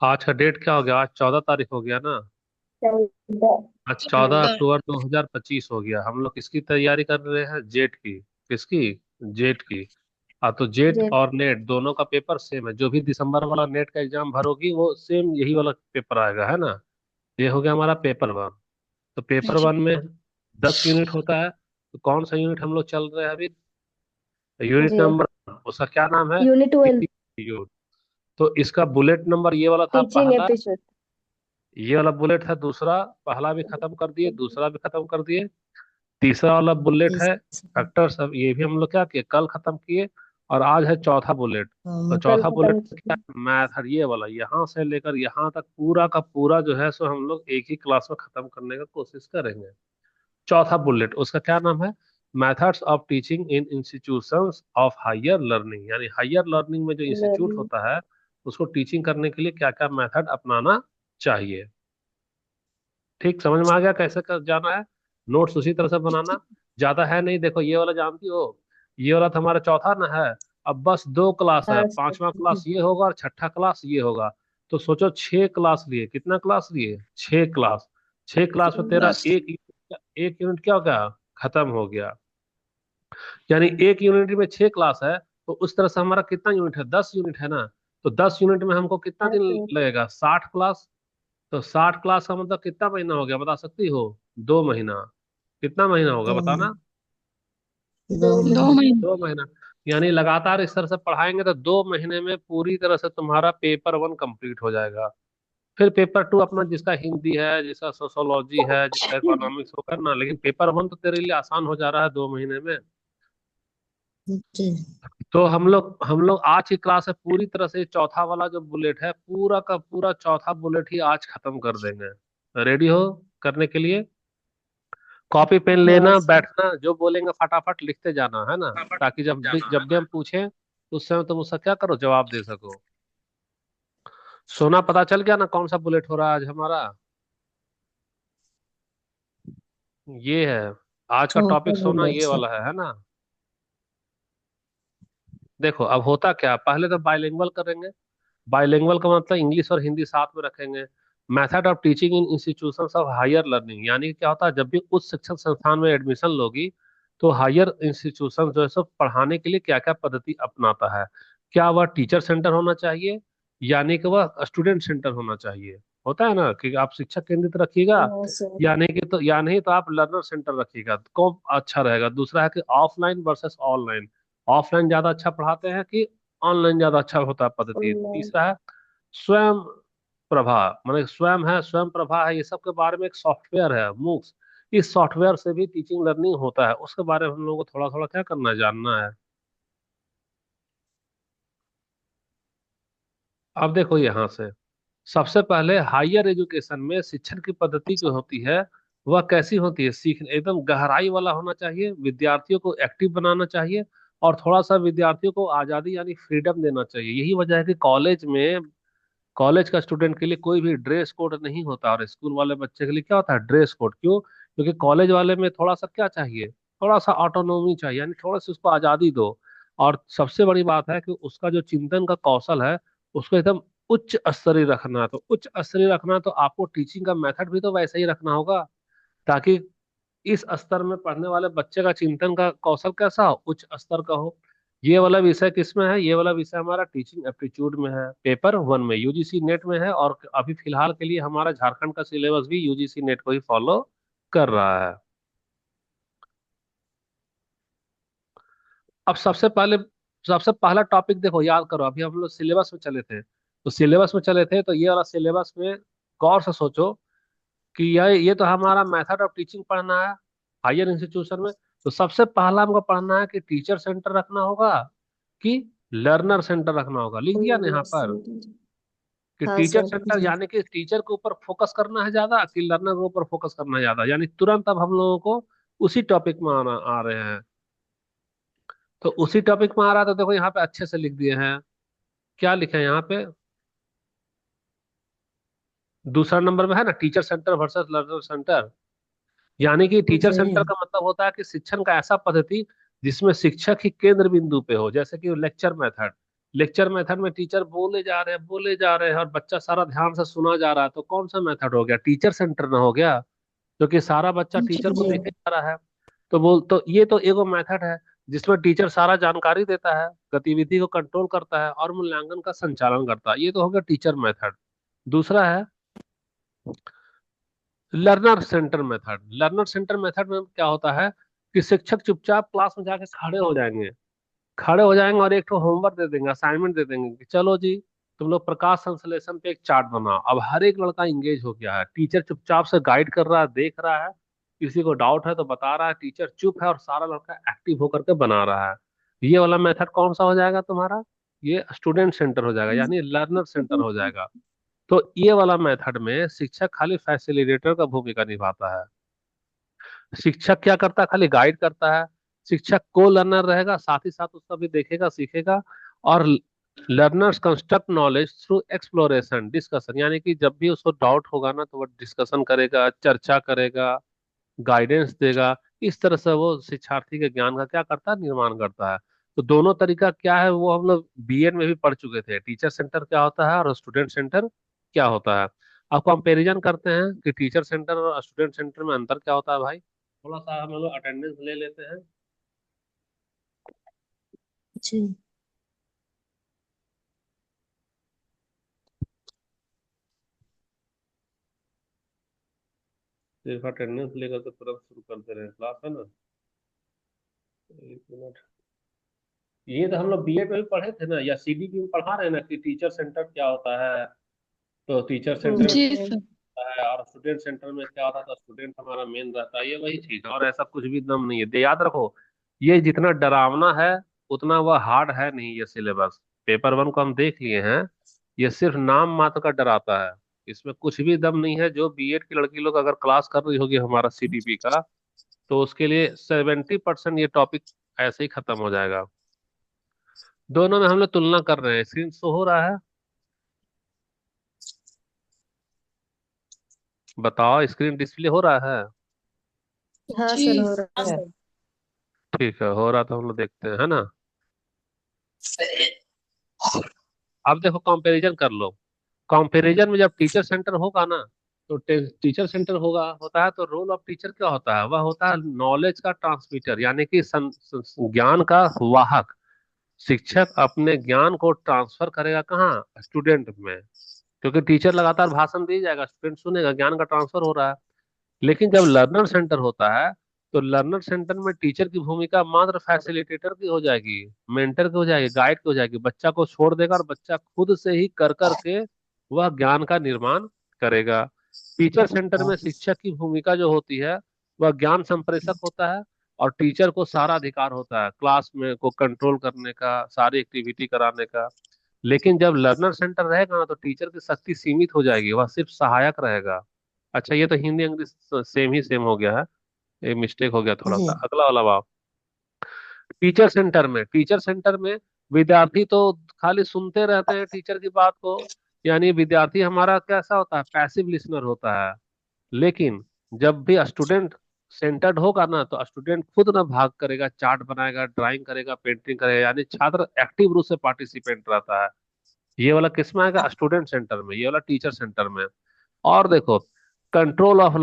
आज का डेट क्या हो गया? आज 14 तारीख हो गया ना। चौदह। आज 14। 14 अक्टूबर 2025 हो गया। हम लोग किसकी तैयारी कर रहे हैं? जेट की। किसकी? जेट की। हाँ, तो जेट जे। और नेट दोनों का पेपर सेम है। जो भी दिसंबर वाला नेट का एग्जाम भरोगी वो सेम यही वाला पेपर आएगा, है ना। ये हो गया हमारा पेपर वन। तो पेपर अच्छा। वन में 10 यूनिट होता है। तो कौन सा यूनिट हम लोग चल रहे हैं अभी? यूनिट जी। नंबर, उसका क्या नाम है? यूनिट 12। यूनिट। तो इसका बुलेट नंबर ये वाला था टीचिंग पहला। एपिसोड। ये वाला बुलेट है दूसरा। पहला भी खत्म कर दिए, दूसरा भी खत्म कर दिए। तीसरा वाला बुलेट है फैक्टर सब, ये भी हम लोग क्या किए, कल खत्म किए। और आज है चौथा बुलेट। तो कल चौथा बुलेट खत्म क्या? किया। मैथ। ये वाला यहाँ से लेकर यहाँ तक पूरा का पूरा जो है सो हम लोग एक ही क्लास में खत्म करने का कोशिश करेंगे। चौथा बुलेट उसका क्या नाम है? Methods of teaching in institutions of higher learning, यानी हायर लर्निंग में जो इंस्टीट्यूट लर्निंग। होता है उसको टीचिंग करने के लिए क्या क्या मेथड अपनाना चाहिए। ठीक समझ में आ गया कैसे कर जाना है? नोट्स उसी तरह से बनाना। ज्यादा है नहीं, देखो ये वाला जानती हो, ये वाला तो हमारा चौथा ना है। अब बस दो क्लास है, हाँ पांचवा सर। क्लास ये होगा और छठा क्लास ये होगा। तो सोचो 6 क्लास लिए, कितना क्लास लिए? 6 क्लास। 6 क्लास में तेरा बस। एक यूनिट क्या हो गया? खत्म हो गया। यानी एक यूनिट में 6 क्लास है, तो उस तरह से हमारा कितना यूनिट है? 10 यूनिट है ना। तो 10 यूनिट में हमको कितना दिन बस। लगेगा? 60 क्लास। तो 60 क्लास का मतलब कितना महीना हो गया, बता सकती हो? 2 महीना। कितना महीना होगा दो बताना? महीने। दो 2 महीने। 2 महीना। यानी लगातार इस तरह से पढ़ाएंगे तो 2 महीने में पूरी तरह से तुम्हारा पेपर वन कंप्लीट हो जाएगा। फिर पेपर टू अपना, जिसका हिंदी है, जिसका सोशोलॉजी है, जिसका इकोनॉमिक्स हो करना, लेकिन पेपर वन तो तेरे लिए आसान हो जा रहा है 2 महीने में। जी। तो हम लोग आज की क्लास है पूरी तरह से चौथा वाला जो बुलेट है, पूरा का पूरा चौथा बुलेट ही आज खत्म कर देंगे। रेडी हो करने के लिए? कॉपी पेन हाँ लेना, सर। बैठना, जो बोलेंगे फटाफट लिखते जाना, है ना। ताकि जब भी हम पूछें तो उस समय तुम उसका क्या करो, जवाब दे सको। सोना पता चल गया ना कौन सा बुलेट हो रहा है आज हमारा? ये है आज का चौथा टॉपिक, सोना बुलेट ये सर। वाला है ना। देखो अब होता क्या, पहले तो बाइलिंगुअल करेंगे। बाइलिंगुअल का मतलब इंग्लिश और हिंदी साथ में रखेंगे। Method of teaching in institutions of higher learning, यानी कि क्या होता है, जब भी उच्च शिक्षण संस्थान में एडमिशन लोगी तो हायर इंस्टीट्यूशन जो है सो पढ़ाने के लिए क्या क्या पद्धति अपनाता है। क्या वह टीचर सेंटर होना चाहिए, यानी कि वह स्टूडेंट सेंटर होना चाहिए। होता है ना कि आप शिक्षक केंद्रित रखिएगा, हाँ सर। या नहीं कि तो या नहीं तो आप लर्नर सेंटर रखिएगा, तो कौन अच्छा रहेगा? दूसरा है कि ऑफलाइन वर्सेस ऑनलाइन। ऑफलाइन ज्यादा अच्छा पढ़ाते हैं कि ऑनलाइन ज्यादा अच्छा होता है पद्धति? ऑनलाइन। तीसरा है स्वयं प्रभा। मतलब स्वयं है, स्वयं प्रभा है, ये सब के बारे में एक सॉफ्टवेयर है मूक्स। इस सॉफ्टवेयर से भी टीचिंग लर्निंग होता है, उसके बारे में हम लोगों को थोड़ा थोड़ा क्या करना है, जानना है। अब देखो यहाँ से, सबसे पहले हायर एजुकेशन में शिक्षण की पद्धति जो होती है वह कैसी होती है? सीख एकदम गहराई वाला होना चाहिए, विद्यार्थियों को एक्टिव बनाना चाहिए, और थोड़ा सा विद्यार्थियों को आजादी यानी फ्रीडम देना चाहिए। यही वजह है कि कॉलेज का स्टूडेंट के लिए कोई भी ड्रेस कोड नहीं होता, और स्कूल वाले बच्चे के लिए क्या होता है, ड्रेस कोड। क्यों? क्योंकि कॉलेज वाले में थोड़ा सा क्या चाहिए, थोड़ा सा ऑटोनोमी चाहिए, यानी थोड़ा सा उसको आजादी दो। और सबसे बड़ी बात है कि उसका जो चिंतन का कौशल है उसको एकदम उच्च स्तरीय रखना है। तो उच्च स्तरीय रखना है तो आपको टीचिंग का मेथड भी तो वैसा ही रखना होगा, ताकि इस स्तर में पढ़ने वाले बच्चे का चिंतन का कौशल कैसा हो, उच्च स्तर का हो। ये वाला विषय किसमें है? ये वाला विषय हमारा टीचिंग एप्टीट्यूड में है, पेपर वन में, यूजीसी नेट में है। और अभी फिलहाल के लिए हमारा झारखंड का सिलेबस भी यूजीसी नेट को ही फॉलो कर रहा है। अब सबसे पहला टॉपिक देखो, याद करो, अभी हम लोग सिलेबस में चले थे। तो सिलेबस में चले थे तो ये वाला सिलेबस में गौर से सोचो कि ये तो हमारा मेथड ऑफ टीचिंग पढ़ना है हायर इंस्टीट्यूशन में। तो सबसे पहला हमको पढ़ना है कि टीचर सेंटर रखना होगा कि लर्नर सेंटर रखना होगा। लिख दिया ना यहाँ पर कि हाँ टीचर सर। सेंटर, यानी कि टीचर के ऊपर फोकस करना है ज्यादा कि लर्नर के ऊपर फोकस करना है ज्यादा। यानी तुरंत अब हम लोगों को उसी टॉपिक में आना आ रहे हैं। तो उसी टॉपिक में आ रहा था, देखो यहाँ पे अच्छे से लिख दिए हैं। क्या लिखे हैं यहाँ पे? दूसरा नंबर में है ना, teacher centre versus learner centre. यानी कि टीचर जी। सेंटर का मतलब होता है कि शिक्षण का ऐसा पद्धति जिसमें शिक्षक ही केंद्र बिंदु पे हो, जैसे कि लेक्चर मेथड। लेक्चर मेथड में टीचर बोले जा रहे हैं और बच्चा सारा ध्यान से सुना जा रहा है, तो कौन सा मेथड हो गया? टीचर सेंटर ना हो गया, क्योंकि सारा बच्चा टीचर को जी। देखे जा रहा है। तो ये तो एगो मेथड है जिसमें टीचर सारा जानकारी देता है, गतिविधि को कंट्रोल करता है और मूल्यांकन का संचालन करता है। ये तो हो गया टीचर मेथड। दूसरा है learner centre method. Learner centre method में क्या होता है कि शिक्षक चुपचाप क्लास में जाके खड़े हो जाएंगे और एक तो होमवर्क दे देंगे, असाइनमेंट दे देंगे कि चलो जी तुम लोग प्रकाश संश्लेषण पे एक चार्ट बनाओ। अब हर एक लड़का इंगेज हो गया है, टीचर चुपचाप से गाइड कर रहा है, देख रहा है, किसी को डाउट है तो बता रहा है, टीचर चुप है और सारा लड़का एक्टिव होकर के बना रहा है। ये वाला मेथड कौन सा हो जाएगा तुम्हारा? ये स्टूडेंट सेंटर हो जाएगा, यानी लर्नर सेंटर हो जाएगा। तो ये वाला मेथड में शिक्षक खाली फैसिलिटेटर का भूमिका निभाता है। शिक्षक क्या करता है? खाली गाइड करता है। शिक्षक को लर्नर रहेगा, साथ ही साथ उसका भी देखेगा, सीखेगा। और learners construct knowledge through exploration discussion, यानी कि जब भी उसको डाउट होगा ना तो वो डिस्कशन करेगा, चर्चा करेगा, गाइडेंस देगा। इस तरह से वो शिक्षार्थी के ज्ञान का क्या करता है? निर्माण करता है। तो दोनों तरीका क्या है वो हम लोग बीएड में भी पढ़ चुके थे, टीचर सेंटर क्या होता है और स्टूडेंट सेंटर क्या होता है। अब कंपैरिजन करते हैं कि टीचर सेंटर और स्टूडेंट सेंटर में अंतर क्या होता है भाई। थोड़ा सा हम लोग अटेंडेंस ले लेते हैं। जी। सिर्फ अटेंडेंस लेकर के तुरंत शुरू कर दे रहे हैं क्लास, है ना? एक मिनट। ये तो हम लोग बीएड में भी पढ़े थे ना, या सीडीपी में पढ़ा रहे हैं ना कि टीचर सेंटर क्या होता है। तो टीचर सेंटर में जी सर। होता है और स्टूडेंट सेंटर में क्या होता है, तो स्टूडेंट हमारा मेन रहता है। ये वही चीज है और ऐसा कुछ भी दम नहीं है, याद रखो। ये जितना डरावना है उतना वह हार्ड है नहीं, ये सिलेबस। पेपर वन को हम देख लिए हैं, ये सिर्फ नाम मात्र का डराता है। इसमें कुछ भी दम नहीं है। जो बीएड की लड़की लोग अगर क्लास कर रही होगी हमारा सीडीपी का, तो उसके लिए 70% ये टॉपिक ऐसे ही खत्म हो जाएगा। दोनों में हम लोग तुलना कर रहे हैं, स्क्रीन शो हो रहा है? बताओ, स्क्रीन डिस्प्ले हो रहा है? हाँ जी। सर, हो रहा है। ठीक है, हो रहा तो हम लोग देखते हैं, है ना? अब देखो कंपैरिजन कर लो। कंपैरिजन में जब टीचर सेंटर होगा ना, तो टीचर सेंटर होता है तो रोल ऑफ टीचर क्या होता है? वह होता है नॉलेज का ट्रांसमीटर, यानी कि ज्ञान का वाहक। शिक्षक अपने ज्ञान को ट्रांसफर करेगा कहाँ? स्टूडेंट में। क्योंकि टीचर लगातार भाषण दी जाएगा, स्टूडेंट सुनेगा, ज्ञान का ट्रांसफर हो रहा है। लेकिन जब लर्नर सेंटर होता है, तो लर्नर सेंटर में टीचर की भूमिका मात्र फैसिलिटेटर की हो जाएगी, मेंटर की हो जाएगी, गाइड की हो जाएगी। बच्चा को छोड़ देगा और बच्चा खुद से ही कर करके वह ज्ञान का निर्माण करेगा। टीचर सेंटर में शिक्षक की भूमिका जो होती है वह ज्ञान संप्रेषक होता है, और टीचर को सारा अधिकार होता है क्लास में को कंट्रोल करने का, सारी एक्टिविटी कराने का। लेकिन जब लर्नर सेंटर रहेगा ना, तो टीचर की शक्ति सीमित हो जाएगी, वह सिर्फ सहायक रहेगा। अच्छा, ये तो हिंदी इंग्लिश सेम हो गया है, ये मिस्टेक हो गया थोड़ा सा। जी। अगला वाला भाव। टीचर सेंटर में विद्यार्थी तो खाली सुनते रहते हैं टीचर की बात को, यानी विद्यार्थी हमारा कैसा होता है? पैसिव लिसनर होता है। लेकिन जब भी स्टूडेंट सेंटर्ड होगा ना, तो स्टूडेंट खुद ना भाग करेगा, चार्ट बनाएगा, ड्राइंग करेगा, पेंटिंग करेगा, यानी छात्र एक्टिव रूप से पार्टिसिपेंट रहता है। ये वाला किसमें आएगा? स्टूडेंट सेंटर में। ये वाला टीचर सेंटर में। और देखो, कंट्रोल ऑफ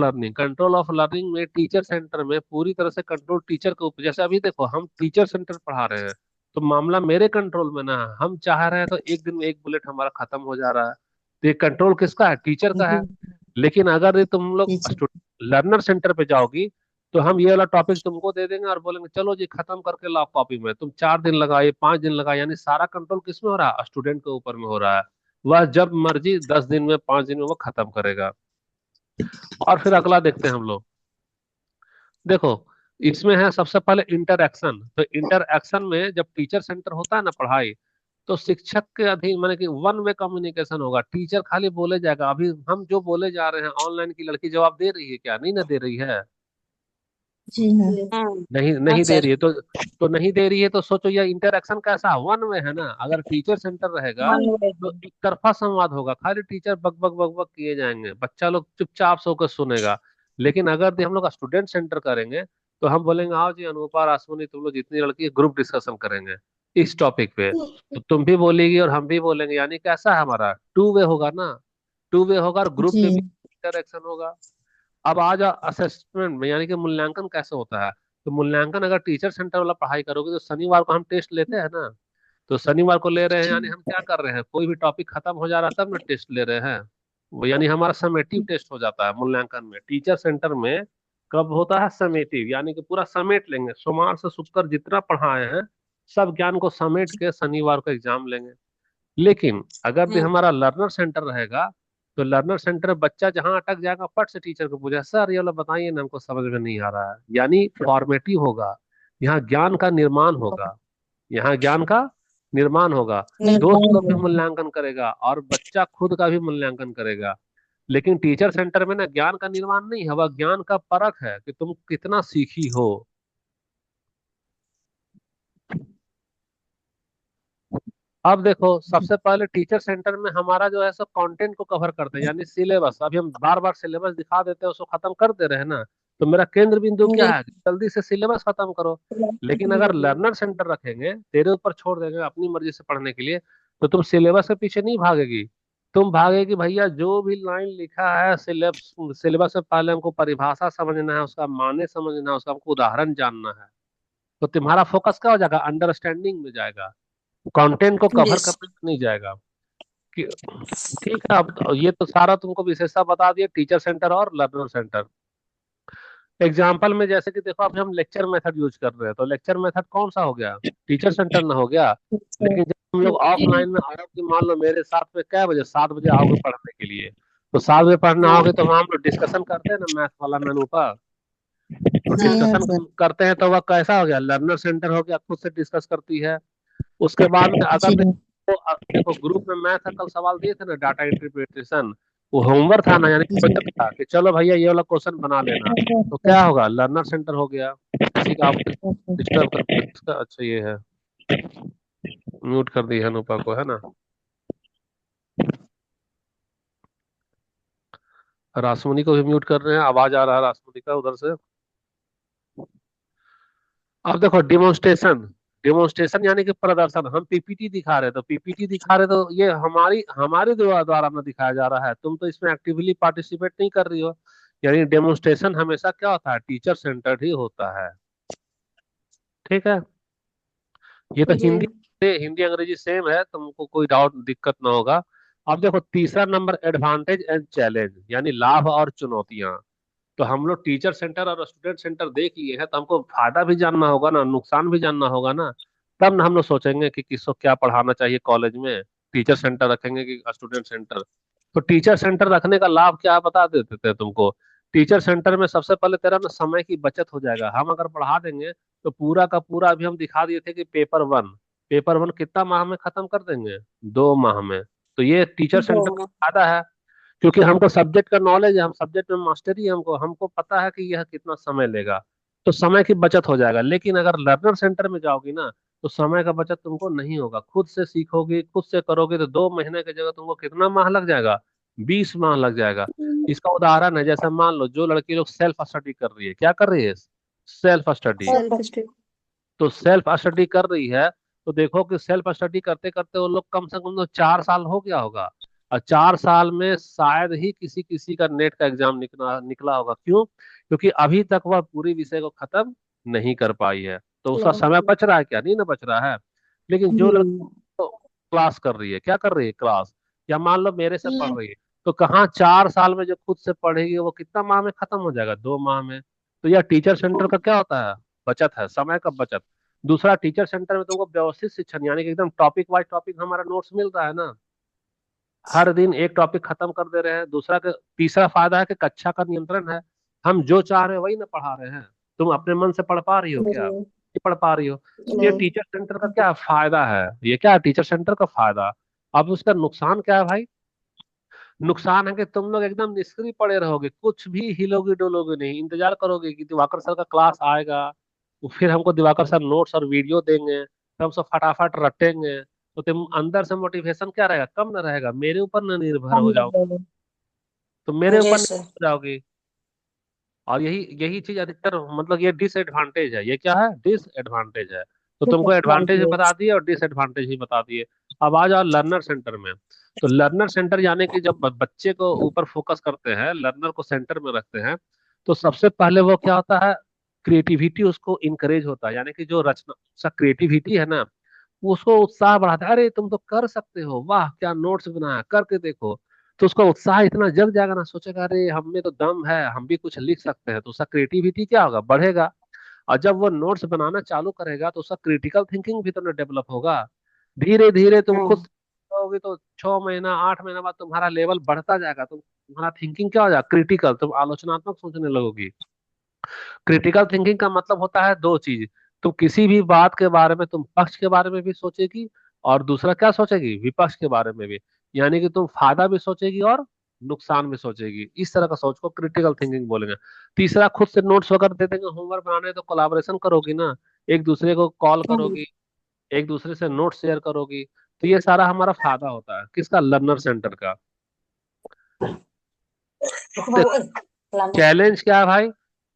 लर्निंग में टीचर सेंटर में पूरी तरह से कंट्रोल टीचर के ऊपर। जैसे अभी देखो हम टीचर सेंटर पढ़ा रहे हैं, तो मामला मेरे कंट्रोल में ना है। हम चाह रहे हैं तो एक दिन में एक बुलेट हमारा खत्म हो जा रहा है, तो ये कंट्रोल किसका है? टीचर का है। जी। लेकिन अगर ये तुम लोग जी। लर्नर सेंटर पे जाओगी, तो हम ये वाला टॉपिक तुमको दे देंगे और बोलेंगे चलो जी खत्म करके लाओ कॉपी में। तुम 4 दिन लगाए, 5 दिन लगाए, यानी सारा कंट्रोल किसमें हो रहा है? स्टूडेंट के ऊपर में हो रहा है। वह जब मर्जी 10 दिन में, 5 दिन में वो खत्म करेगा। और फिर अगला देखते हैं हम लोग। देखो, इसमें है सबसे पहले इंटरएक्शन। तो इंटरएक्शन में जब टीचर सेंटर होता है ना पढ़ाई, तो शिक्षक के अधीन माने कि वन वे कम्युनिकेशन होगा। टीचर खाली बोले जाएगा। अभी हम जो बोले जा रहे हैं, ऑनलाइन की लड़की जवाब दे रही है क्या? नहीं ना दे रही है। जी हाँ। हाँ। नहीं, हाँ नहीं दे सर। रही है तो नहीं दे रही है, तो सोचो ये इंटरएक्शन कैसा? वन वे है ना। अगर टीचर सेंटर रहेगा वन वे। तो एक तरफा संवाद होगा, खाली टीचर बक बक बक बक किए जाएंगे, बच्चा लोग चुपचाप से होकर सुनेगा। लेकिन अगर हम लोग स्टूडेंट सेंटर करेंगे, तो हम बोलेंगे आओ जी अनुपा, रासमुनी, तुम लोग जितनी लड़की है ग्रुप डिस्कशन करेंगे। इस टॉपिक पे। तो तुम भी बोलेगी और हम भी बोलेंगे, यानी कैसा है हमारा टू वे होगा ना। टू वे होगा और ग्रुप में भी जी इंटरेक्शन होगा। अब आ जाओ असेसमेंट में, यानी कि मूल्यांकन कैसे होता है। तो मूल्यांकन अगर टीचर सेंटर वाला पढ़ाई करोगे तो शनिवार को हम टेस्ट लेते हैं ना। तो शनिवार को ले रहे हैं, यानी हम क्या कर रहे हैं, कोई भी टॉपिक खत्म हो जा रहा है तब ना टेस्ट ले रहे हैं। वो यानी हमारा समेटिव टेस्ट हो जाता है मूल्यांकन में। टीचर सेंटर में कब होता है समेटिव, यानी कि पूरा समेट लेंगे, सोमवार से शुक्र जितना पढ़ाए हैं सब ज्ञान को समेट के शनिवार को एग्जाम लेंगे। लेकिन अगर भी हमारा लर्नर सेंटर रहेगा, तो लर्नर सेंटर बच्चा जहां अटक जाएगा फट से टीचर को पूछे, सर ये वाला बताइए ना, हमको समझ में नहीं आ रहा है। यानी फॉर्मेटिव होगा, यहाँ ज्ञान का निर्माण होगा। यहाँ ज्ञान का निर्माण होगा। दोस्त निर्माण लोग भी होगा। मूल्यांकन करेगा और बच्चा खुद का भी मूल्यांकन करेगा। लेकिन टीचर सेंटर में ना ज्ञान का निर्माण नहीं है, वह ज्ञान का परख है कि तुम कितना सीखी हो। अब देखो, सबसे पहले टीचर सेंटर में हमारा जो है सब कंटेंट को कवर करते हैं, यानी सिलेबस। अभी हम बार बार सिलेबस दिखा देते हैं, उसको खत्म कर दे रहे हैं ना। तो मेरा केंद्र बिंदु क्या जी है, जल्दी से सिलेबस खत्म करो। लेकिन अगर लर्नर सेंटर रखेंगे, तेरे ऊपर छोड़ देंगे अपनी मर्जी से पढ़ने के लिए, तो तुम सिलेबस के पीछे नहीं भागेगी। तुम भागेगी भैया जो भी लाइन लिखा है सिलेबस, सिलेबस से पहले हमको परिभाषा समझना है, उसका माने समझना है, उसका हमको उदाहरण जानना है। तो तुम्हारा फोकस क्या हो जाएगा, अंडरस्टैंडिंग में जाएगा, कंटेंट को कवर यस करने में नहीं जाएगा। कि- ठीक है। अब तो ये तो सारा तुमको विशेषता बता दिए टीचर सेंटर और लर्नर सेंटर। एग्जाम्पल में जैसे कि देखो, अभी हम लेक्चर मेथड यूज कर रहे हैं, तो लेक्चर मेथड कौन सा हो गया, टीचर सेंटर ना हो गया। लेकिन जब हम लोग ऑफलाइन में आओ, कि मान लो मेरे साथ में क्या बजे 7 बजे आओगे पढ़ने के लिए, तो 7 बजे पढ़ने आओगे तो वहाँ हम लोग डिस्कशन करते हैं ना मैथ वाला मेनू पर। तो जी हाँ डिस्कशन सर। करते हैं तो वह कैसा हो गया, लर्नर सेंटर हो गया, खुद से डिस्कस करती है। उसके बाद में अगर जी हाँ। देखो, देखो ग्रुप में मैथ का कल सवाल दिए थे ना, डाटा इंटरप्रिटेशन, वो होमवर्क था ना, यानी जी प्रोजेक्ट था कि चलो भैया ये वाला क्वेश्चन बना लेना। तो क्या होगा, लर्नर सेंटर हो गया। किसी का आप डिस्टर्ब कर इसका, अच्छा ये है, म्यूट कर दी है अनुपा को, है ना। रासमुनी को भी म्यूट कर रहे हैं, आवाज आ रहा है रासमुनी का उधर से। अब देखो डिमोन्स्ट्रेशन। डिमोन्स्ट्रेशन यानी कि प्रदर्शन, हम पीपीटी दिखा रहे हैं, तो पीपीटी दिखा रहे तो ये हमारी हमारे द्वारा द्वारा में दिखाया जा रहा है, तुम तो इसमें एक्टिवली पार्टिसिपेट नहीं कर रही हो। यानी डेमोन्स्ट्रेशन हमेशा क्या होता है, टीचर सेंटर्ड ही होता है। ठीक है। ये तो जी हिंदी हिंदी अंग्रेजी सेम है, तुमको कोई डाउट दिक्कत ना होगा। अब देखो तीसरा नंबर, एडवांटेज एंड चैलेंज, यानी लाभ और चुनौतियां। तो हम लोग टीचर सेंटर और स्टूडेंट सेंटर देख लिए हैं, तो हमको फायदा भी जानना होगा ना, नुकसान भी जानना होगा ना। तब ना हम लोग सोचेंगे कि किसको क्या पढ़ाना चाहिए कॉलेज में, टीचर सेंटर रखेंगे कि स्टूडेंट सेंटर। तो टीचर सेंटर रखने का लाभ क्या है, बता देते थे तुमको। टीचर सेंटर में सबसे पहले तेरा ना समय की बचत हो जाएगा, हम अगर पढ़ा देंगे तो पूरा का पूरा, अभी हम दिखा दिए थे कि पेपर वन कितना माह में खत्म कर देंगे, 2 माह में। तो ये टीचर सेंटर का दो फायदा है, क्योंकि हमको सब्जेक्ट का नॉलेज है, हम सब्जेक्ट में मास्टरी है, हमको हमको पता है कि यह कितना समय लेगा। तो समय की बचत हो जाएगा। लेकिन अगर लर्नर सेंटर में जाओगी ना, तो समय का बचत तुमको नहीं होगा, खुद से सीखोगे खुद से करोगे, तो 2 महीने की जगह तुमको कितना माह लग जाएगा, 20 माह लग जाएगा। इसका उदाहरण है, जैसे मान लो जो लड़की लोग सेल्फ स्टडी कर रही है, क्या कर रही है, सेल्फ स्टडी। Self study. तो सेल्फ स्टडी कर रही है, तो देखो कि सेल्फ स्टडी करते करते वो लोग कम से कम तो 4 साल हो गया होगा। और 4 साल में शायद ही किसी किसी का नेट का एग्जाम निकला निकला होगा। क्यों, क्योंकि अभी तक वह पूरी विषय को खत्म नहीं कर पाई है। तो उसका समय बच रहा है क्या, नहीं ना बच रहा है। लेकिन जो लड़की हम्म। तो क्लास कर रही है, क्या कर रही है, क्लास, या मान लो मेरे से पढ़ रही है, तो कहाँ 4 साल में जो खुद से पढ़ेगी वो कितना माह में खत्म हो जाएगा, 2 माह में। तो यह टीचर सेंटर का क्या होता है, बचत है, समय का बचत। दूसरा, टीचर सेंटर में तुमको व्यवस्थित शिक्षण, यानी कि एकदम टॉपिक वाइज टॉपिक हमारा नोट्स मिल रहा है ना, हर दिन एक टॉपिक खत्म कर दे रहे हैं। तीसरा फायदा है कि कक्षा का नियंत्रण है, हम जो चाह रहे हैं वही ना पढ़ा रहे हैं। तुम अपने मन से पढ़ पा रही हो क्या, नहीं नहीं पढ़ पा रही हो। ये नहीं। टीचर सेंटर का क्या फायदा है, ये क्या है टीचर सेंटर का फायदा। अब उसका नुकसान क्या है भाई, नुकसान है कि तुम लोग एकदम निष्क्रिय पड़े रहोगे, कुछ भी हिलोगे डोलोगे नहीं, इंतजार करोगे कि दिवाकर सर का क्लास आएगा, तो फिर हमको दिवाकर सर नोट्स और वीडियो देंगे, तो हम सब फटाफट रटेंगे। तो तुम अंदर से मोटिवेशन क्या रहेगा, कम ना रहेगा, मेरे ऊपर ना निर्भर हम हो जाओ, लोग। तो मेरे ऊपर जी निर्भर सर। हो जाओगी। और यही यही चीज अधिकतर, मतलब ये डिसएडवांटेज है, ये क्या है, डिसएडवांटेज है। तो तुमको एडवांटेज भी बता दिए और डिसएडवांटेज भी बता दिए। अब आ जाओ लर्नर सेंटर में। तो लर्नर सेंटर यानी कि जब बच्चे को ऊपर फोकस करते हैं, लर्नर को सेंटर में रखते हैं, तो सबसे पहले वो क्या होता है, क्रिएटिविटी उसको इनकरेज होता है। यानी कि जो रचना सा क्रिएटिविटी है ना, वो उसको उत्साह बढ़ाता है। अरे तुम तो कर सकते हो, वाह क्या नोट्स बनाया, करके देखो। तो उसका उत्साह इतना जग जाएगा ना, सोचेगा अरे हम में तो दम है, हम भी कुछ लिख सकते हैं। तो उसका क्रिएटिविटी क्या होगा, बढ़ेगा। और जब वो नोट्स बनाना चालू करेगा तो उसका क्रिटिकल थिंकिंग भी तो डेवलप होगा। धीरे धीरे तुम खुद होगी तो 6 महीना 8 महीना बाद तुम्हारा लेवल बढ़ता जाएगा। तुम्हारा थिंकिंग क्या हो जाएगा, क्रिटिकल, तुम आलोचनात्मक सोचने लगोगी। क्रिटिकल थिंकिंग का मतलब होता है दो चीज। तुम किसी भी बात के बारे में तुम पक्ष के बारे में भी सोचेगी, और दूसरा क्या सोचेगी, विपक्ष के बारे में भी। यानी कि तुम फायदा भी सोचेगी और नुकसान भी सोचेगी। इस तरह का सोच को क्रिटिकल थिंकिंग बोलेंगे। तीसरा, खुद से नोट्स वगैरह दे देंगे, होमवर्क बनाने तो कोलाबोरेशन करोगी ना, एक दूसरे को कॉल करोगी, एक दूसरे से नोट शेयर करोगी। तो ये सारा हमारा फायदा होता है किसका, लर्नर सेंटर का। देखो, चैलेंज क्या है भाई,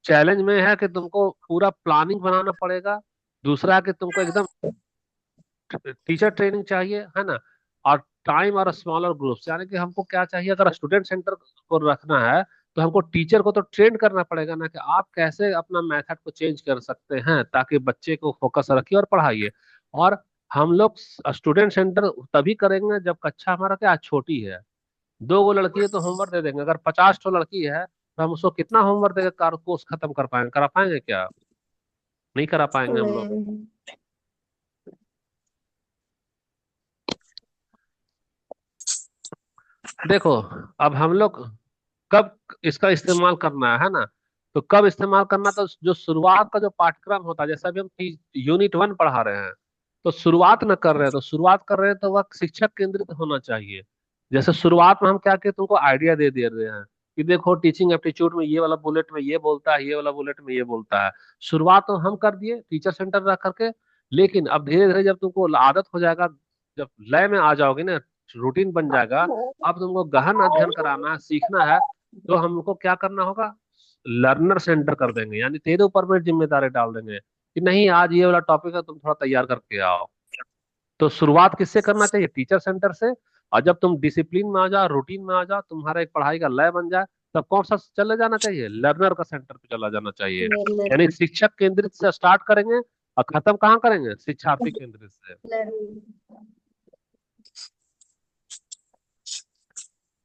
चैलेंज में है कि तुमको पूरा प्लानिंग बनाना पड़ेगा। दूसरा कि तुमको एकदम टीचर ट्रेनिंग चाहिए, है ना। और टाइम और स्मॉलर ग्रुप्स, यानी कि हमको क्या चाहिए, अगर स्टूडेंट सेंटर को रखना है तो हमको टीचर को तो ट्रेन करना पड़ेगा ना, कि आप कैसे अपना मेथड को चेंज कर सकते हैं ताकि बच्चे को फोकस रखिए और पढ़ाइए। और हम लोग स्टूडेंट सेंटर तभी करेंगे जब कक्षा हमारा क्या छोटी है। 2 गो लड़की है तो होमवर्क दे देंगे, अगर 50 ठो लड़की है तो हम उसको कितना होमवर्क देकर कोर्स खत्म कर पाएंगे, करा पाएंगे क्या, नहीं करा पाएंगे हम लोग। नहीं। देखो, अब हम लोग कब इसका इस्तेमाल करना है ना। तो कब इस्तेमाल करना, तो जो शुरुआत का जो पाठ्यक्रम होता है, जैसा अभी हम यूनिट 1 पढ़ा रहे हैं, तो शुरुआत न कर रहे हैं, तो शुरुआत कर रहे हैं तो वह शिक्षक केंद्रित होना चाहिए। जैसे शुरुआत में हम क्या किए, तुमको आइडिया दे रहे हैं कि देखो टीचिंग एप्टीट्यूड में ये वाला बुलेट में ये बोलता है, ये वाला बुलेट में ये बोलता है। शुरुआत तो हम कर दिए टीचर सेंटर रख करके। लेकिन अब धीरे धीरे जब तुमको आदत हो जाएगा, जब लय में आ जाओगे ना, रूटीन बन जाएगा, अब तुमको गहन अध्ययन कराना है, सीखना है, तो हमको क्या करना होगा, लर्नर सेंटर कर देंगे। यानी तेरे ऊपर में जिम्मेदारी डाल देंगे कि नहीं आज ये वाला टॉपिक है, तुम थोड़ा तैयार करके आओ। तो शुरुआत किससे करना चाहिए, टीचर सेंटर से। और जब तुम डिसिप्लिन में आ जाओ, रूटीन में आ जाओ, तुम्हारा एक पढ़ाई का लय बन जाए, तब कौन सा चले जाना चाहिए, लर्नर का सेंटर पे चला जाना चाहिए। यानी शिक्षक केंद्रित से स्टार्ट करेंगे और खत्म कहाँ करेंगे, शिक्षार्थी केंद्रित से।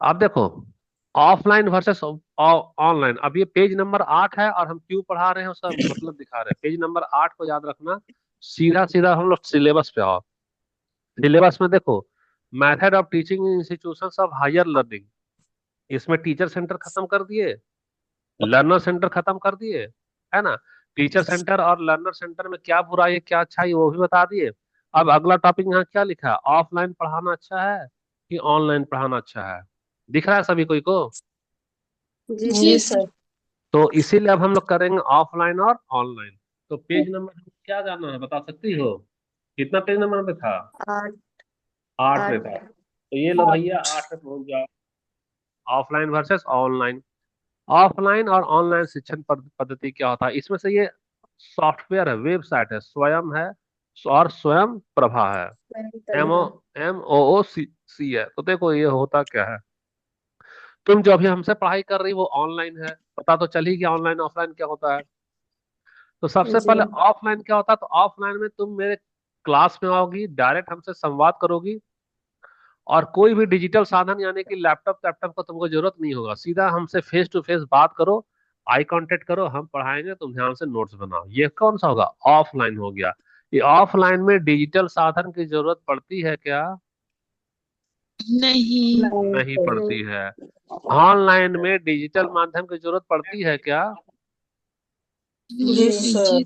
आप देखो, ऑफलाइन वर्सेस ऑनलाइन। अब ये पेज नंबर 8 है और हम क्यों पढ़ा रहे हैं उसका मतलब दिखा रहे हैं। पेज नंबर 8 को याद रखना। सीधा सीधा हम लोग सिलेबस पे आओ। सिलेबस में देखो, method of teaching institutions of higher learning, इसमें टीचर सेंटर खत्म कर दिए, लर्नर सेंटर खत्म कर दिए, है ना। टीचर सेंटर और लर्नर सेंटर में क्या बुराई है क्या अच्छा है वो भी बता दिए। अब अगला टॉपिक यहाँ क्या लिखा है, ऑफलाइन पढ़ाना अच्छा है कि ऑनलाइन पढ़ाना अच्छा है, दिख रहा है सभी कोई को। जी जी सर। तो इसीलिए अब हम लोग करेंगे ऑफलाइन और ऑनलाइन। तो पेज नंबर क्या जाना है, बता सकती हो, कितना पेज नंबर पे था, आठ। 8 पे आठ। था। तो ये लो भैया, 8 पे पहुंच जाओ। Offline versus online. ऑफलाइन और ऑनलाइन शिक्षण पद्धति क्या होता है, इसमें से ये सॉफ्टवेयर है, वेबसाइट है, स्वयं है और स्वयं प्रभा है। MOOC है। तो देखो ये होता क्या है, तुम जो अभी हमसे पढ़ाई कर रही वो ऑनलाइन है, पता तो चल ही गया ऑनलाइन ऑफलाइन क्या होता है। तो सबसे जी। पहले ऑफलाइन क्या होता है, तो ऑफलाइन में तुम मेरे क्लास में आओगी, डायरेक्ट हमसे संवाद करोगी, और कोई भी डिजिटल साधन यानी कि लैपटॉप लैपटॉप का तुमको जरूरत नहीं होगा, सीधा हमसे फेस टू फेस बात करो, आई कांटेक्ट करो, हम पढ़ाएंगे, तुम ध्यान से नोट्स बनाओ। ये कौन सा होगा, ऑफलाइन हो गया। ये ऑफलाइन में डिजिटल साधन की जरूरत पड़ती है क्या, नहीं। नहीं नहीं। पड़ती है। ऑनलाइन में डिजिटल माध्यम की जरूरत पड़ती है क्या, जी नहीं सर। जी।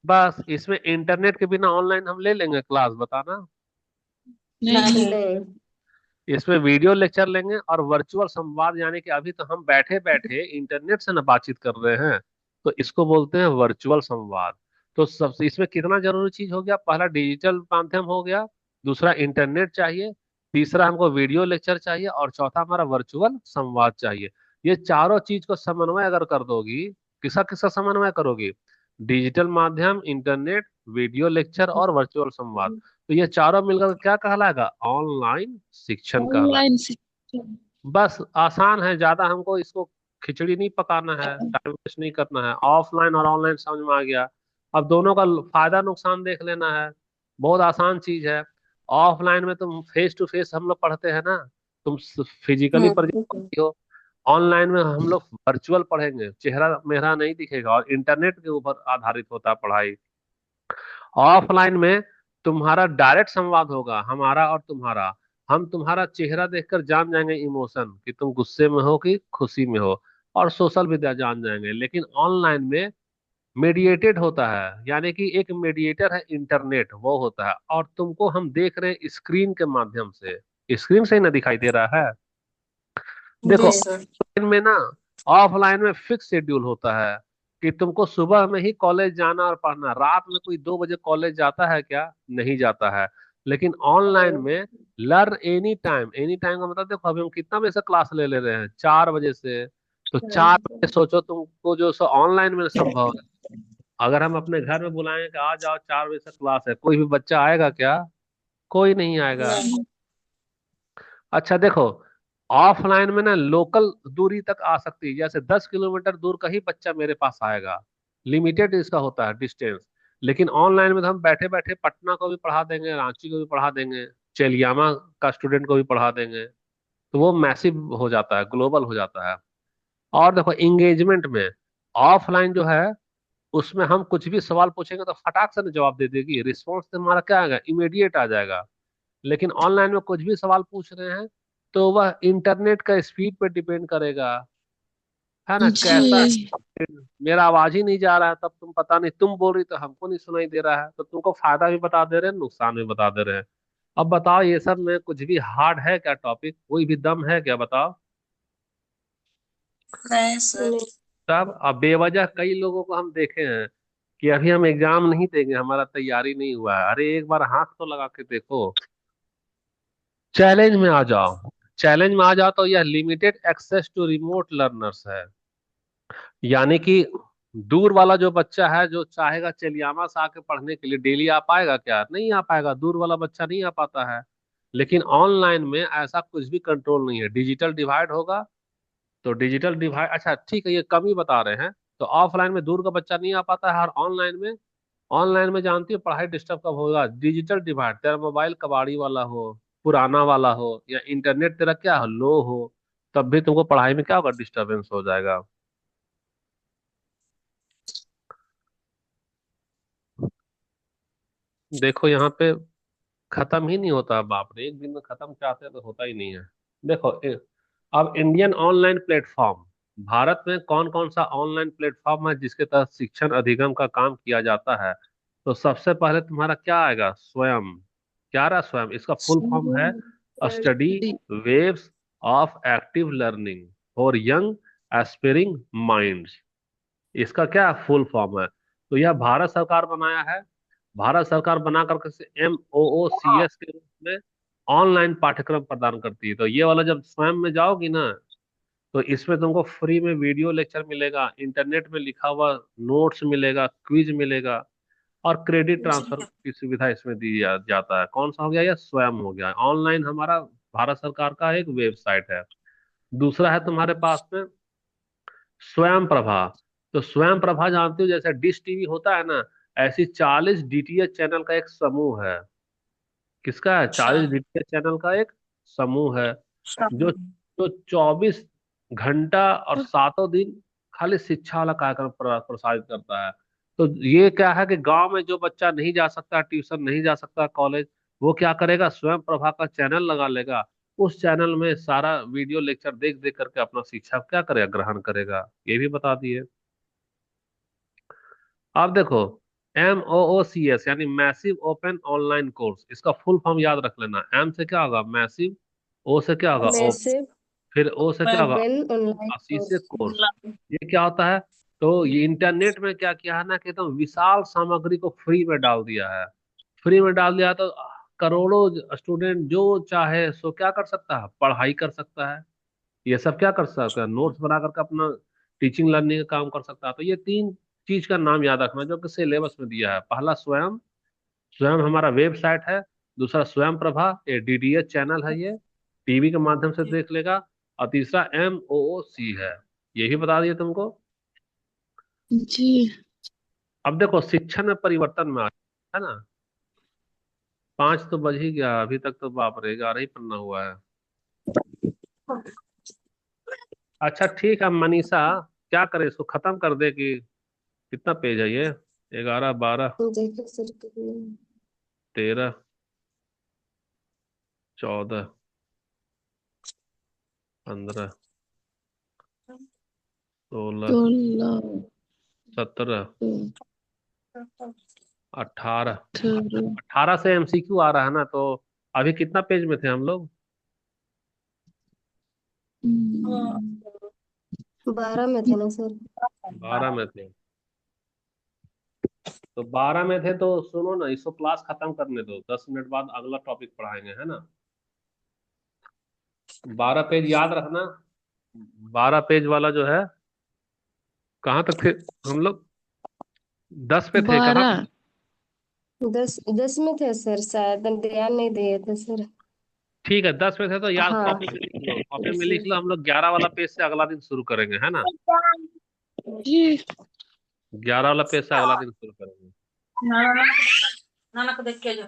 बस इसमें इंटरनेट के बिना ऑनलाइन हम ले लेंगे क्लास, बताना। नहीं। नहीं। नहीं। इसमें वीडियो लेक्चर लेंगे और वर्चुअल संवाद, यानी कि अभी तो हम बैठे बैठे इंटरनेट से ना बातचीत कर रहे हैं, तो इसको बोलते हैं वर्चुअल संवाद। तो सबसे इसमें कितना जरूरी चीज हो गया, पहला डिजिटल माध्यम हो गया, दूसरा इंटरनेट चाहिए, तीसरा हमको वीडियो लेक्चर चाहिए, और चौथा हमारा वर्चुअल संवाद चाहिए। ये चारों चीज को समन्वय अगर कर दोगी, किसका किसका समन्वय करोगी, डिजिटल माध्यम, इंटरनेट, वीडियो लेक्चर और वर्चुअल संवाद। तो ये चारों मिलकर क्या कहलाएगा? ऑनलाइन शिक्षण कहलाएगा। ऑनलाइन शिक्षण। बस आसान है, ज्यादा हमको इसको खिचड़ी नहीं पकाना है, टाइम वेस्ट नहीं करना है। ऑफलाइन और ऑनलाइन समझ में आ गया। अब दोनों का फायदा नुकसान देख लेना है। बहुत आसान चीज है। ऑफलाइन में तुम फेस टू फेस हम लोग पढ़ते हैं ना, तुम फिजिकली प्रेजेंट हम्म। करती हो। ऑनलाइन में हम लोग वर्चुअल पढ़ेंगे, चेहरा मेहरा नहीं दिखेगा, और इंटरनेट के ऊपर आधारित होता है पढ़ाई। ऑफलाइन में तुम्हारा डायरेक्ट संवाद होगा, हमारा और तुम्हारा। हम तुम्हारा चेहरा देखकर जान जाएंगे इमोशन, कि तुम गुस्से में हो कि खुशी में हो, और सोशल विद्या जान जाएंगे। लेकिन ऑनलाइन में मीडिएटेड होता है, यानी कि एक मीडिएटर है इंटरनेट, वो होता है, और तुमको हम देख रहे हैं स्क्रीन के माध्यम से। स्क्रीन से ही ना दिखाई दे रहा है। देखो, जी ये सर। ऑफलाइन में ना, ऑफलाइन में फिक्स शेड्यूल होता है कि तुमको सुबह में ही कॉलेज जाना और पढ़ना। रात में कोई 2 बजे कॉलेज जाता है क्या? नहीं जाता है। लेकिन ऑनलाइन में लर्न एनी टाइम का मतलब, देखो अभी हम कितना बजे से क्लास ले रहे हैं? 4 बजे से। तो 4 बजे सोचो तुमको, जो सो ऑनलाइन में संभव है। अगर हम अपने घर में बुलाएं कि आ जाओ 4 बजे से क्लास है, कोई भी बच्चा आएगा क्या? कोई नहीं आएगा। नहीं। अच्छा देखो, ऑफलाइन में ना लोकल दूरी तक आ सकती है, जैसे 10 किलोमीटर दूर का ही बच्चा मेरे पास आएगा। लिमिटेड इसका होता है डिस्टेंस। लेकिन ऑनलाइन में तो हम बैठे बैठे पटना को भी पढ़ा देंगे, रांची को भी पढ़ा देंगे, चेलियामा का स्टूडेंट को भी पढ़ा देंगे। तो वो मैसिव हो जाता है, ग्लोबल हो जाता है। और देखो इंगेजमेंट में, ऑफलाइन जो है उसमें हम कुछ भी सवाल पूछेंगे तो फटाक से जवाब दे देगी, रिस्पॉन्स तुम्हारा क्या आएगा? इमीडिएट आ जाएगा। लेकिन ऑनलाइन में कुछ भी सवाल पूछ रहे हैं तो वह इंटरनेट का स्पीड पे डिपेंड करेगा, है ना? कैसा जी। मेरा आवाज ही नहीं जा रहा है, तब तुम पता नहीं, तुम बोल रही तो हमको नहीं सुनाई दे रहा है, तो तुमको फायदा भी बता दे रहे हैं, नुकसान भी बता दे रहे हैं। अब बताओ, ये सब में कुछ भी हार्ड है क्या? टॉपिक कोई भी दम है क्या? बताओ। नहीं सर। तब अब बेवजह कई लोगों को हम देखे हैं कि अभी हम एग्जाम नहीं देंगे, हमारा तैयारी नहीं हुआ है। अरे एक बार हाथ तो लगा के देखो, चैलेंज में आ जाओ। चैलेंज में आ जाओ तो यह limited access to remote learners है। यानी कि दूर वाला जो बच्चा है, जो चाहेगा चलियामा से आके पढ़ने के लिए, डेली आ पाएगा क्या? नहीं आ पाएगा, दूर वाला बच्चा नहीं आ पाता है। लेकिन ऑनलाइन में ऐसा कुछ भी कंट्रोल नहीं है, डिजिटल डिवाइड होगा। तो डिजिटल डिवाइड, अच्छा ठीक है, ये कम ही बता रहे हैं। तो ऑफलाइन में दूर का बच्चा नहीं आ पाता है, और ऑनलाइन में जानती हो पढ़ाई डिस्टर्ब कब होगा? डिजिटल डिवाइड, तेरा मोबाइल कबाड़ी वाला हो, पुराना वाला हो, या इंटरनेट तेरा क्या हो, लो हो, तब भी तुमको पढ़ाई में क्या होगा? डिस्टरबेंस हो जाएगा। देखो यहाँ पे खत्म ही नहीं होता, बाप रे, एक दिन में खत्म चाहते हैं तो होता ही नहीं है। देखो अब इंडियन ऑनलाइन प्लेटफॉर्म, भारत में कौन कौन सा ऑनलाइन प्लेटफॉर्म है जिसके तहत शिक्षण अधिगम का काम किया जाता है? तो सबसे पहले तुम्हारा क्या आएगा? स्वयं। क्या रहा स्वयं? इसका फुल फॉर्म है study waves of active learning for young aspiring minds. इसका क्या फुल फॉर्म है? तो यह भारत सरकार बनाया है। भारत सरकार बना करके MOOCS के रूप में ऑनलाइन पाठ्यक्रम प्रदान करती है। तो ये वाला जब स्वयं में जाओगी ना, तो इसमें तुमको फ्री में वीडियो लेक्चर मिलेगा, इंटरनेट में लिखा हुआ नोट्स मिलेगा, क्विज मिलेगा, और क्रेडिट ट्रांसफर की सुविधा इसमें दी जाता है। कौन सा हो गया? यह स्वयं हो गया। ऑनलाइन हमारा भारत सरकार का एक वेबसाइट है। दूसरा है तुम्हारे पास में स्वयं प्रभा। तो स्वयं प्रभा जानते हो, जैसे डिश टीवी होता है ना, ऐसी 40 DTH चैनल का एक समूह है। किसका है? अच्छा। 40 DTH चैनल का एक समूह है, अच्छा। जो जो 24 घंटा और सातों दिन खाली शिक्षा वाला कार्यक्रम प्रसारित करता है। तो ये क्या है कि गांव में जो बच्चा नहीं जा सकता ट्यूशन, नहीं जा सकता कॉलेज, वो क्या करेगा? स्वयं प्रभा का चैनल लगा लेगा। उस चैनल में सारा वीडियो लेक्चर देख देख करके अपना शिक्षा क्या करेगा? ग्रहण करेगा। ये भी बता दिए। आप देखो, MOOCS यानी मैसिव ओपन ऑनलाइन कोर्स, इसका फुल फॉर्म याद रख लेना। M से क्या होगा? मैसिव। O से क्या होगा? ओपन। मैसिव फिर O से क्या होगा? ओपन ऑनलाइन C से कोर्स। कोर्स। ये क्या होता है? तो ये इंटरनेट में क्या किया है ना, कि एकदम विशाल सामग्री को फ्री में डाल दिया है। फ्री में डाल दिया तो करोड़ों स्टूडेंट जो चाहे सो क्या कर सकता है? पढ़ाई कर सकता है। ये सब क्या कर सकता है? नोट्स बना करके अपना टीचिंग लर्निंग का काम कर सकता है। तो ये तीन चीज का नाम याद रखना जो कि सिलेबस में दिया है। पहला स्वयं, स्वयं हमारा वेबसाइट है। दूसरा स्वयं प्रभा, ये डीडीएच चैनल है, ये टीवी के माध्यम से देख लेगा। और तीसरा MOOC है। यही बता दिए तुमको। जी। अब देखो शिक्षण में परिवर्तन में आ है ना। 5 तो बज ही गया, अभी तक तो बाप रे 11 ही पन्ना हुआ है। अच्छा ठीक है मनीषा, क्या करे, इसको खत्म कर दे कि कितना पेज है ये? 11, 12, देखो सर कितने। 13, 14, 15, 16, 16, 17, 18। 18। 18 से MCQ आ रहा है ना, तो अभी कितना पेज में थे हम लोग? 12 में थे ना सर। 12 में थे। तो 12 में थे तो सुनो ना, इसको क्लास खत्म करने दो, 10 मिनट बाद अगला टॉपिक पढ़ाएंगे, है ना। 12 पेज याद रखना। 12 पेज वाला जो है, कहाँ तक थे हम लोग? 10 पे थे कहाँ? 12। 10 में थे सर, शायद हम ध्यान नहीं दिए थे सर। ठीक है, 10 पे थे तो याद, हाँ। कॉपी में लिख लो, कॉपी में लिख इसलिए। लो। हम लोग 11 वाला पेज से अगला दिन शुरू करेंगे, है ना। जी। 11 वाला पेज से अगला दिन शुरू करेंगे। नाना को देख के जो